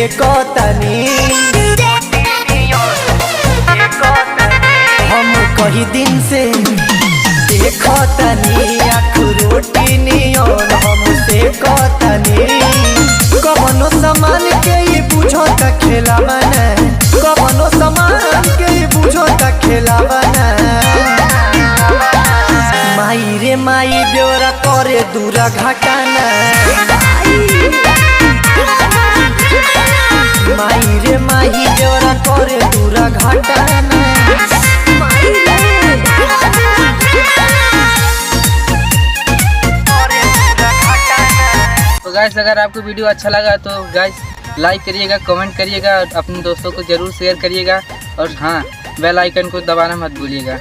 फेंकतनी। हम कई दिन से देखतनी अखरोटी नियन हम फेंकतनी। कवनो सामान के ये बुझो त खेलावा ना, कवनो सामान के ये बुझो त खेलावा ना। माई रे माई ब्योरा करे दूरा घाटाना। माई रे माई ब्योरा करे दूरा घाटाना। तो गाइस अगर आपको वीडियो अच्छा लगा तो गाइस लाइक करिएगा, कमेंट करिएगा और अपने दोस्तों को ज़रूर शेयर करिएगा। और हाँ, बेल आइकन को दबाना मत भूलिएगा।